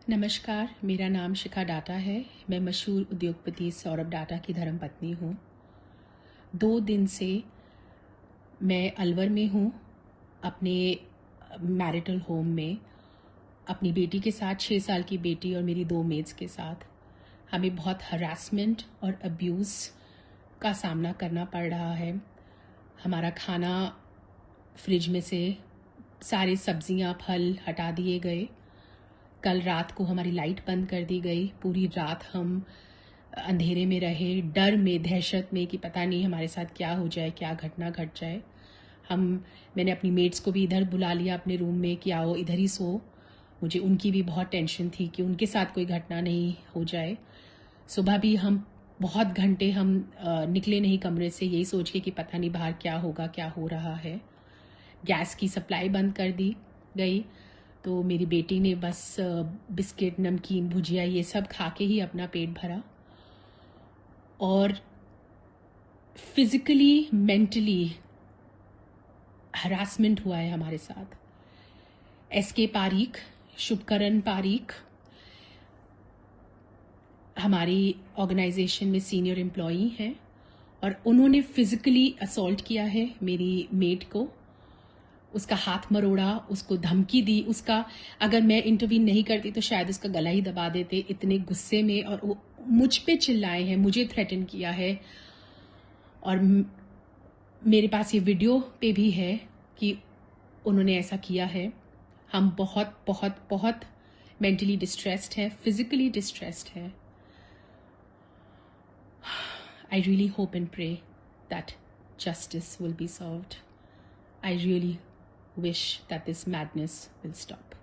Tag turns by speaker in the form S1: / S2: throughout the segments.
S1: नमस्कार, मेरा नाम शिखा डाटा है। मैं मशहूर उद्योगपति सौरभ डाटा की धर्मपत्नी हूँ। 2 दिन से मैं अलवर में हूँ, अपने मैरिटल होम में, अपनी बेटी के साथ, 6 साल की बेटी और मेरी 2 मेड्स के साथ। हमें बहुत हरासमेंट और अब्यूज़ का सामना करना पड़ रहा है। हमारा खाना फ्रिज में से सारी सब्जियां, फल हटा दिए गए। कल रात को हमारी लाइट बंद कर दी गई। पूरी रात हम अंधेरे में रहे, डर में, दहशत में कि पता नहीं हमारे साथ क्या हो जाए, क्या घटना घट जाए। मैंने अपनी मेट्स को भी इधर बुला लिया अपने रूम में कि आओ इधर ही सो। मुझे उनकी भी बहुत टेंशन थी कि उनके साथ कोई घटना नहीं हो जाए। सुबह भी हम बहुत घंटे निकले नहीं कमरे से, यही सोच के कि पता नहीं बाहर क्या होगा, क्या हो रहा है। गैस की सप्लाई बंद कर दी गई, तो मेरी बेटी ने बस बिस्किट, नमकीन, भुजिया ये सब खा के ही अपना पेट भरा। और फिजिकली, मेंटली हरासमेंट हुआ है हमारे साथ। एसके पारीख, शुभकरण पारीख हमारी ऑर्गेनाइजेशन में सीनियर एम्प्लॉई हैं और उन्होंने फिजिकली असॉल्ट किया है मेरी मेट को। उसका हाथ मरोड़ा, उसको धमकी दी। उसका अगर मैं इंटरवीन नहीं करती तो शायद उसका गला ही दबा देते, इतने गुस्से में। और वो मुझ पे चिल्लाए हैं, मुझे थ्रेटन किया है। और मेरे पास ये वीडियो पे भी है कि उन्होंने ऐसा किया है। हम बहुत बहुत बहुत मेंटली डिस्ट्रेस्ड हैं, फिजिकली डिस्ट्रेस्ड हैं। I really hope and pray that justice will be served. I really wish that this madness will stop.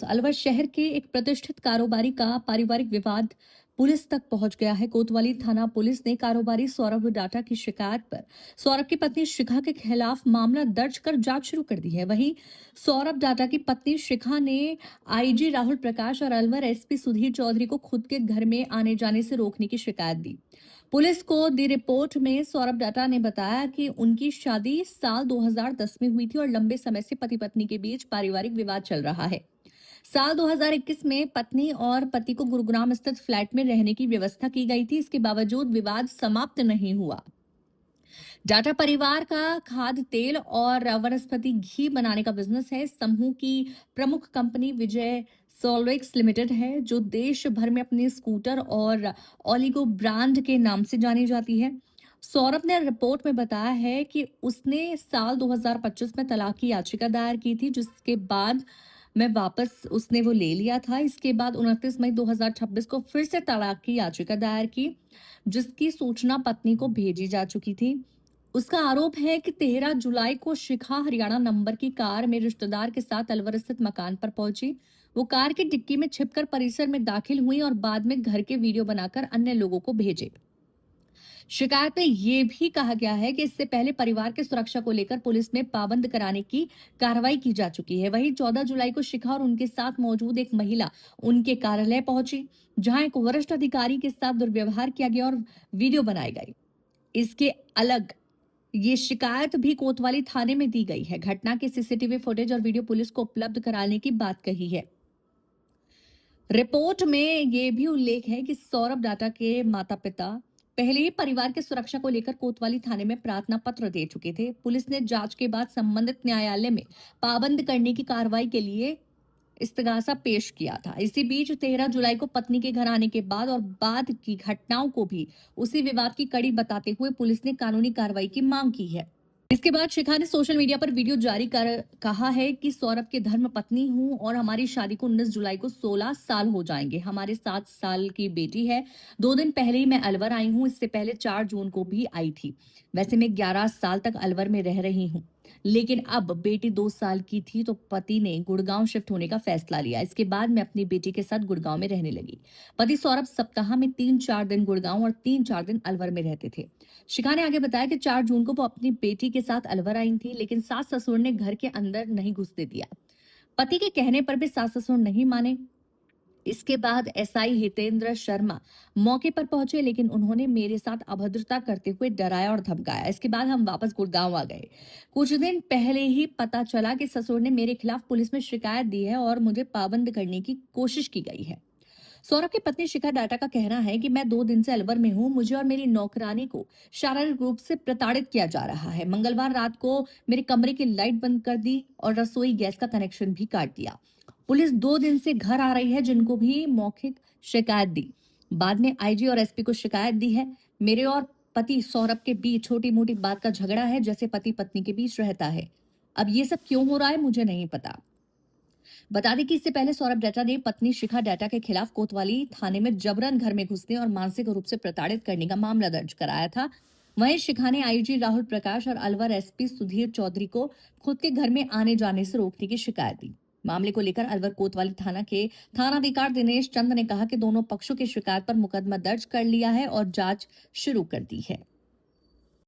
S2: Alwar शहर के एक प्रतिष्ठित कारोबारी का पारिवारिक विवाद पुलिस तक पहुंच गया है। कोतवाली थाना पुलिस ने कारोबारी सौरभ डाटा की शिकायत पर सौरभ की पत्नी शिखा के खिलाफ मामला दर्ज कर जांच शुरू कर दी है। वहीं सौरभ डाटा की पत्नी शिखा ने आईजी राहुल प्रकाश और अलवर एसपी सुधीर चौधरी को खुद के घर में आने जाने से रोकने की शिकायत दी। पुलिस को दी रिपोर्ट में सौरभ डाटा ने बताया कि उनकी शादी साल 2010 में हुई थी और लंबे समय से पति पत्नी के बीच पारिवारिक विवाद चल रहा है। साल 2021 में पत्नी और पति को गुरुग्राम स्थित फ्लैट में रहने की व्यवस्था की गई थी। इसके बावजूद विवाद समाप्त नहीं हुआ। डाटा परिवार का खाद्य तेल और वनस्पति घी बनाने का बिजनेस है। समूह की प्रमुख कंपनी विजय सोल्वेक्स लिमिटेड है, जो देश भर में अपने स्कूटर और ओलिगो ब्रांड के नाम से जानी जाती है। सौरभ ने रिपोर्ट में बताया है कि उसने साल 2025 में तलाक की याचिका दायर की थी, जिसके बाद में वापस उसने वो ले लिया था। इसके बाद 29 मई 2026 को फिर से तलाक की याचिका दायर की, जिसकी सूचना पत्नी को भेजी जा चुकी थी। उसका आरोप है कि 13 जुलाई को शिखा हरियाणा नंबर की कार में रिश्तेदार के साथ अलवर स्थित मकान पर पहुंची। वो कार की डिक्की में छिपकर परिसर में दाखिल हुई और बाद में घर के वीडियो बनाकर अन्य लोगों को भेजे। शिकायत में यह भी कहा गया है कि इससे पहले परिवार की सुरक्षा को लेकर पुलिस में पाबंद कराने की कार्रवाई की जा चुकी है। वहीं 14 जुलाई को शिखा और उनके साथ मौजूद एक महिला उनके कार्यालय पहुंची, जहां एक वरिष्ठ अधिकारी के साथ दुर्व्यवहार किया गया और वीडियो बनाए गए। इसके अलग ये शिकायत भी कोतवाली थाने में दी गई है। घटना की सीसीटीवी फुटेज और वीडियो पुलिस को उपलब्ध कराने की बात कही है। रिपोर्ट में यह भी उल्लेख है कि सौरभ डाटा के माता पिता पहले ही परिवार की सुरक्षा को लेकर कोतवाली थाने में प्रार्थना पत्र दे चुके थे। पुलिस ने जांच के बाद संबंधित न्यायालय में पाबंद करने की कार्रवाई के लिए इस्तगासा पेश किया था। इसी बीच 13 जुलाई को पत्नी के घर आने के बाद और बाद की घटनाओं को भी उसी विवाद की कड़ी बताते हुए पुलिस ने कानूनी कार्रवाई की मांग की है। इसके बाद शिखा ने सोशल मीडिया पर वीडियो जारी कर कहा है कि सौरभ के धर्म पत्नी हूं और हमारी शादी को 19 जुलाई को 16 साल हो जाएंगे। हमारे 7 साल की बेटी है। 2 दिन पहले ही मैं अलवर आई हूं। इससे पहले 4 जून को भी आई थी। वैसे मैं 11 साल तक अलवर में रह रही हूं, लेकिन अब बेटी 2 साल की थी तो पति ने गुड़गांव शिफ्ट होने का फैसला लिया। इसके बाद मैं अपनी बेटी के साथ गुड़गांव में रहने लगी। पति सौरभ सप्ताह में 3-4 दिन गुड़गांव और 3-4 दिन अलवर में रहते थे। शिखा ने आगे बताया कि 4 जून को वो अपनी बेटी के साथ अलवर आई थी, लेकिन सास ससुर ने घर के अंदर नहीं घुसने दिया। पति के कहने पर भी सास ससुर नहीं माने। इसके बाद एसआई हितेंद्र शर्मा मौके पर पहुंचे, लेकिन उन्होंने मेरे साथ अभद्रता करते हुए डराया और धमकाया। इसके बाद हम वापस गुड़गांव आ गए। कुछ दिन पहले ही पता चला कि ससुर ने मेरे खिलाफ पुलिस में शिकायत दी है और मुझे पाबंद करने की कोशिश की गई है। सौरभ की पत्नी शिखा डाटा का कहना है कि मैं 2 दिन से अलवर में हूं। मुझे और मेरी नौकरानी को शारीरिक रूप से प्रताड़ित किया जा रहा है। मंगलवार रात को मेरे कमरे की लाइट बंद कर दी और रसोई गैस का कनेक्शन भी काट दिया। पुलिस 2 दिन से घर आ रही है, जिनको भी मौखिक शिकायत दी। बाद में आईजी और एसपी को शिकायत दी है। मेरे और पति सौरभ के बीच छोटी मोटी बात का झगड़ा है, जैसे पति पत्नी के बीच रहता है। अब ये सब क्यों हो रहा है मुझे नहीं पता। बता दें कि इससे पहले सौरभ डाटा ने पत्नी शिखा डाटा के खिलाफ कोतवाली थाने में जबरन घर में घुसने और मानसिक रूप से प्रताड़ित करने का मामला दर्ज कराया था। वहीं शिखा ने आईजी राहुल प्रकाश और अलवर एसपी सुधीर चौधरी को खुद के घर में आने जाने से रोकने की शिकायत दी। मामले को लेकर अलवर कोतवाली थाना के थानाधिकारी दिनेश चंद ने कहा कि दोनों पक्षों की शिकायत पर मुकदमा दर्ज कर लिया है और जांच शुरू कर दी है।